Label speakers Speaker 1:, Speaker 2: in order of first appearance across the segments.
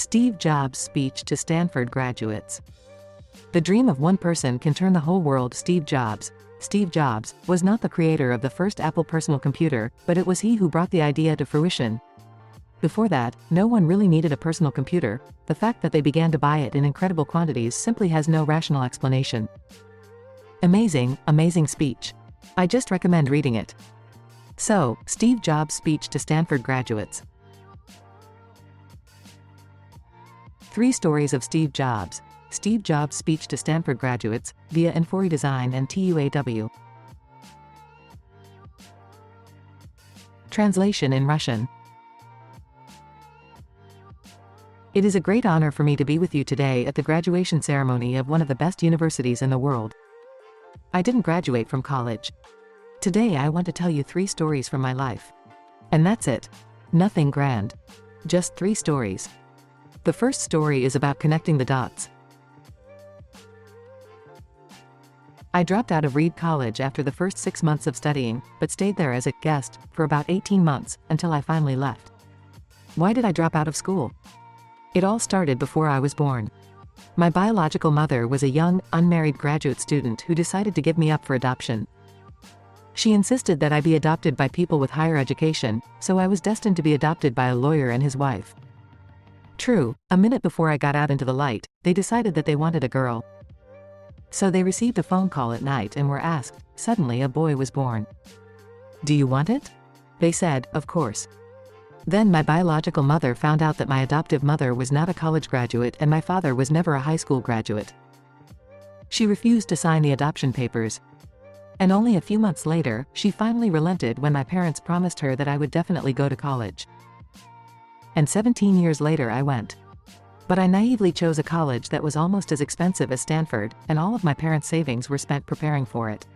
Speaker 1: Steve Jobs' speech to Stanford graduates. The dream of one person can turn the whole world. Steve Jobs was not the creator of the first Apple personal computer, but it was he who brought the idea to fruition. Before that, no one really needed a personal computer. The fact that they began to buy it in incredible quantities simply has no rational explanation. Amazing speech. I just recommend reading it. So, Steve Jobs' speech to Stanford graduates. 3 stories of Steve Jobs. Steve Jobs' speech to Stanford graduates, via Infori Design and TUAW. Translation in Russian. It is a great honor for me to be with you today at the graduation ceremony of one of the best universities in the world. I didn't graduate from college. Today I want to tell you 3 stories from my life. And that's it. Nothing grand. Just 3 stories. The first story is about connecting the dots. I dropped out of Reed College after the first 6 months of studying, but stayed there as a guest for about 18 months, until I finally left. Why did I drop out of school? It all started before I was born. My biological mother was a young, unmarried graduate student who decided to give me up for adoption. She insisted that I be adopted by people with higher education, so I was destined to be adopted by a lawyer and his wife. True, a minute before I got out into the light, they decided that they wanted a girl. So they received a phone call at night and were asked. Suddenly a boy was born. Do you want it? They said, of course. Then my biological mother found out that my adoptive mother was not a college graduate and my father was never a high school graduate. She refused to sign the adoption papers. And only a few months later, she finally relented when my parents promised her that I would definitely go to college. And 17 years later I went. But I naively chose a college that was almost as expensive as Stanford, and all of my parents' savings were spent preparing for it.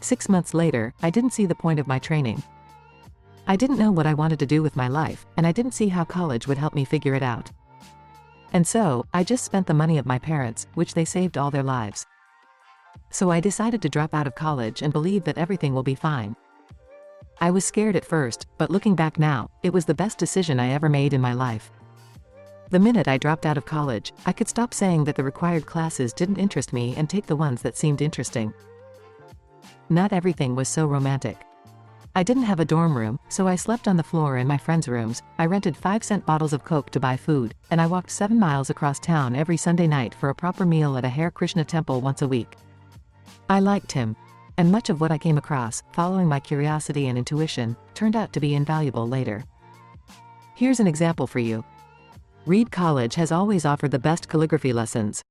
Speaker 1: 6 months later, I didn't see the point of my training. I didn't know what I wanted to do with my life, and I didn't see how college would help me figure it out. And so, I just spent the money of my parents, which they saved all their lives. So I decided to drop out of college and believe that everything will be fine. I was scared at first, but looking back now, it was the best decision I ever made in my life. The minute I dropped out of college, I could stop saying that the required classes didn't interest me and take the ones that seemed interesting. Not everything was so romantic. I didn't have a dorm room, so I slept on the floor in my friends' rooms. I rented 5-cent bottles of Coke to buy food, and I walked 7 miles across town every Sunday night for a proper meal at a Hare Krishna temple once a week. I liked him. And much of what I came across, following my curiosity and intuition, turned out to be invaluable later. Here's an example for you. Reed College has always offered the best calligraphy lessons.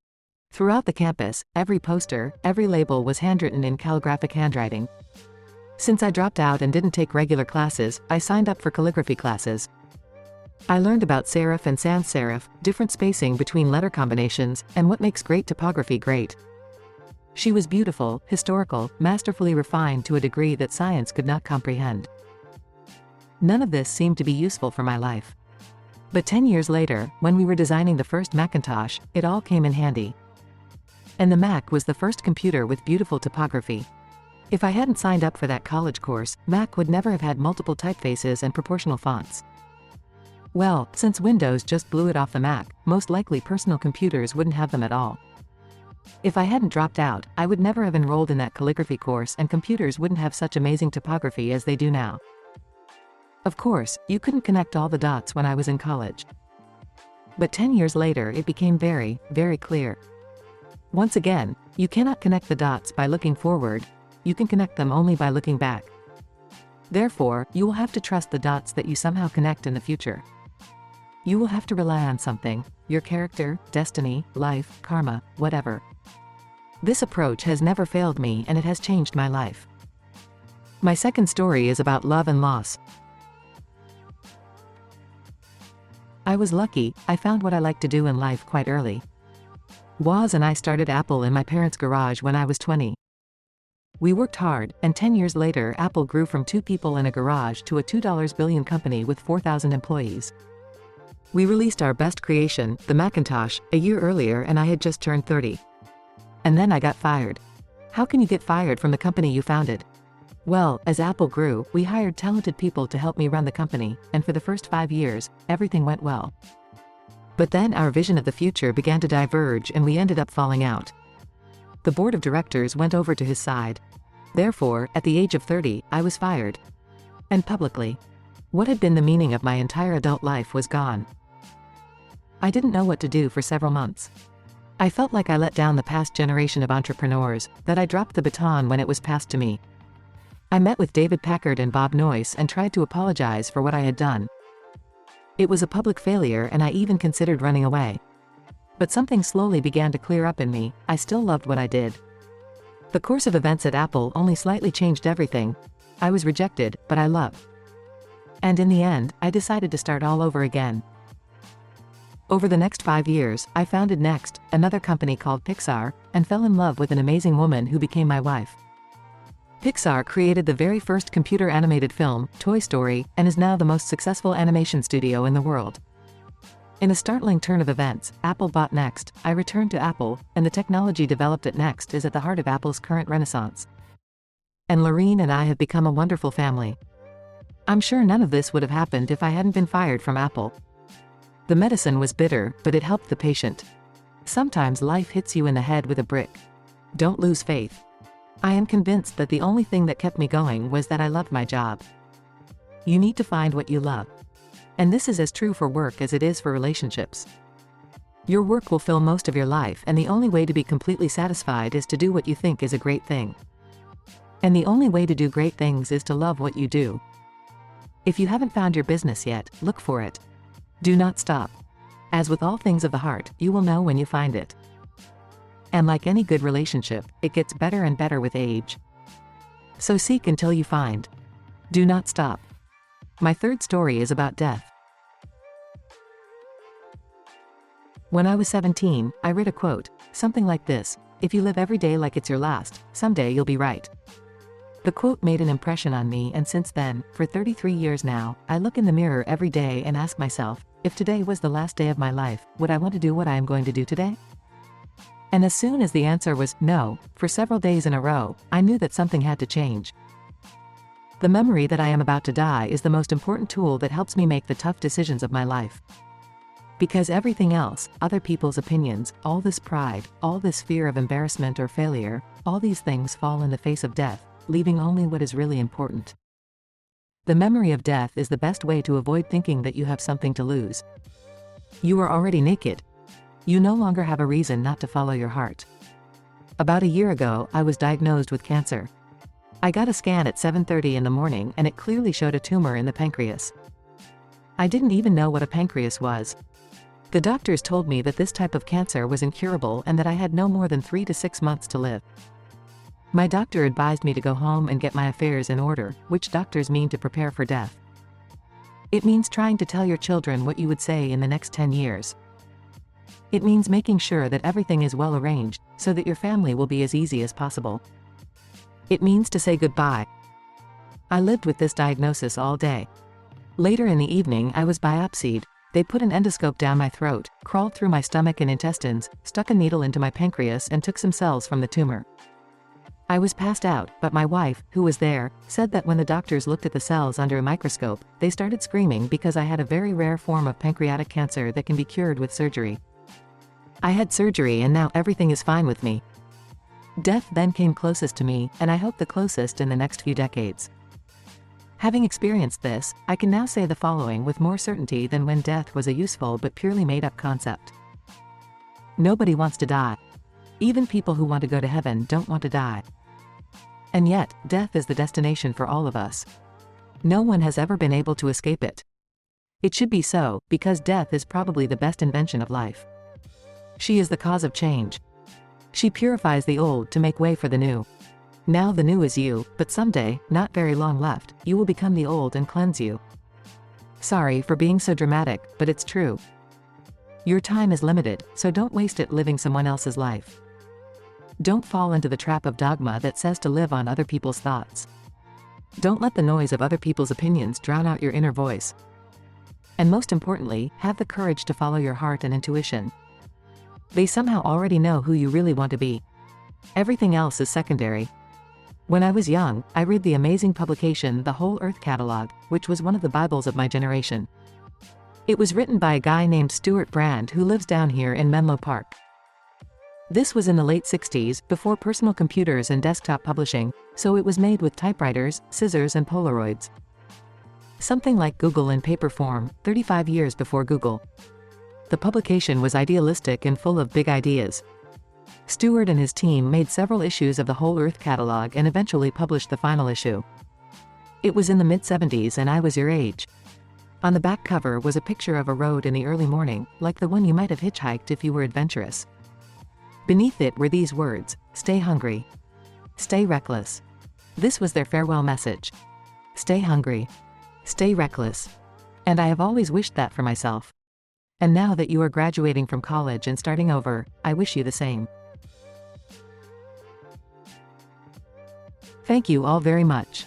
Speaker 1: Throughout the campus, every poster, every label was handwritten in calligraphic handwriting. Since I dropped out and didn't take regular classes, I signed up for calligraphy classes. I learned about serif and sans serif, different spacing between letter combinations, and what makes great typography great. She was beautiful, historical, masterfully refined to a degree that science could not comprehend. None of this seemed to be useful for my life. But 10 years later, when we were designing the first Macintosh, it all came in handy. And the Mac was the first computer with beautiful typography. If I hadn't signed up for that college course, Mac would never have had multiple typefaces and proportional fonts. Well, since Windows just blew it off the Mac, most likely personal computers wouldn't have them at all. If I hadn't dropped out, I would never have enrolled in that calligraphy course and computers wouldn't have such amazing typography as they do now. Of course, you couldn't connect all the dots when I was in college. But 10 years later it became very, very clear. Once again, you cannot connect the dots by looking forward, you can connect them only by looking back. Therefore, you will have to trust the dots that you somehow connect in the future. You will have to rely on something, your character, destiny, life, karma, whatever. This approach has never failed me and it has changed my life. My second story is about love and loss. I was lucky, I found what I like to do in life quite early. Woz and I started Apple in my parents' garage when I was 20. We worked hard, and 10 years later Apple grew from 2 people in a garage to a $2 billion company with 4,000 employees. We released our best creation, the Macintosh, a year earlier and I had just turned 30. And then I got fired. How can you get fired from the company you founded? Well, as Apple grew, we hired talented people to help me run the company, and for the first 5 years, everything went well. But then our vision of the future began to diverge and we ended up falling out. The board of directors went over to his side. Therefore, at the age of 30, I was fired. And publicly. What had been the meaning of my entire adult life was gone. I didn't know what to do for several months. I felt like I let down the past generation of entrepreneurs, that I dropped the baton when it was passed to me. I met with David Packard and Bob Noyce and tried to apologize for what I had done. It was a public failure and I even considered running away. But something slowly began to clear up in me. I still loved what I did. The course of events at Apple only slightly changed everything. I was rejected, but I loved. And in the end, I decided to start all over again. Over the next 5 years, I founded Next, another company called Pixar, and fell in love with an amazing woman who became my wife. Pixar created the very first computer-animated film, Toy Story, and is now the most successful animation studio in the world. In a startling turn of events, Apple bought Next, I returned to Apple, and the technology developed at Next is at the heart of Apple's current renaissance. And Lorene and I have become a wonderful family. I'm sure none of this would have happened if I hadn't been fired from Apple. The medicine was bitter, but it helped the patient. Sometimes life hits you in the head with a brick. Don't lose faith. I am convinced that the only thing that kept me going was that I loved my job. You need to find what you love. And this is as true for work as it is for relationships. Your work will fill most of your life, and the only way to be completely satisfied is to do what you think is a great thing. And the only way to do great things is to love what you do. If you haven't found your business yet, look for it. Do not stop. As with all things of the heart, you will know when you find it. And like any good relationship, it gets better and better with age. So seek until you find. Do not stop. My third story is about death. When I was 17, I read a quote, something like this: "If you live every day like it's your last, someday you'll be right." The quote made an impression on me, and since then, for 33 years now, I look in the mirror every day and ask myself, if today was the last day of my life, would I want to do what I am going to do today? And as soon as the answer was no, for several days in a row, I knew that something had to change. The memory that I am about to die is the most important tool that helps me make the tough decisions of my life. Because everything else, other people's opinions, all this pride, all this fear of embarrassment or failure, all these things fall in the face of death, leaving only what is really important. The memory of death is the best way to avoid thinking that you have something to lose. You are already naked. You no longer have a reason not to follow your heart. About a year ago, I was diagnosed with cancer. I got a scan at 7:30 in the morning and it clearly showed a tumor in the pancreas. I didn't even know what a pancreas was. The doctors told me that this type of cancer was incurable and that I had no more than 3 to 6 months to live. My doctor advised me to go home and get my affairs in order, which doctors mean to prepare for death. It means trying to tell your children what you would say in the next 10 years. It means making sure that everything is well arranged, so that your family will be as easy as possible. It means to say goodbye. I lived with this diagnosis all day. Later in the evening I was biopsied. They put an endoscope down my throat, crawled through my stomach and intestines, stuck a needle into my pancreas and took some cells from the tumor. I was passed out, but my wife, who was there, said that when the doctors looked at the cells under a microscope, they started screaming because I had a very rare form of pancreatic cancer that can be cured with surgery. I had surgery and now everything is fine with me. Death then came closest to me, and I hope the closest in the next few decades. Having experienced this, I can now say the following with more certainty than when death was a useful but purely made-up concept. Nobody wants to die. Even people who want to go to heaven don't want to die. And yet, death is the destination for all of us. No one has ever been able to escape it. It should be so, because death is probably the best invention of life. She is the cause of change. She purifies the old to make way for the new. Now the new is you, but someday, not very long left, you will become the old and cleanse you. Sorry for being so dramatic, but it's true. Your time is limited, so don't waste it living someone else's life. Don't fall into the trap of dogma that says to live on other people's thoughts. Don't let the noise of other people's opinions drown out your inner voice. And most importantly, have the courage to follow your heart and intuition. They somehow already know who you really want to be. Everything else is secondary. When I was young, I read the amazing publication The Whole Earth Catalog, which was one of the Bibles of my generation. It was written by a guy named Stuart Brand who lives down here in Menlo Park. This was in the late 60s, before personal computers and desktop publishing, so it was made with typewriters, scissors and Polaroids. Something like Google in paper form, 35 years before Google. The publication was idealistic and full of big ideas. Stuart and his team made several issues of the Whole Earth catalog and eventually published the final issue. It was in the mid-70s and I was your age. On the back cover was a picture of a road in the early morning, like the one you might have hitchhiked if you were adventurous. Beneath it were these words: "Stay hungry. Stay reckless." This was their farewell message. Stay hungry. Stay reckless. And I have always wished that for myself. And now that you are graduating from college and starting over, I wish you the same. Thank you all very much.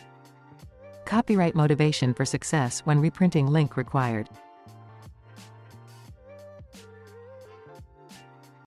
Speaker 1: Copyright Motivation for Success when reprinting link required.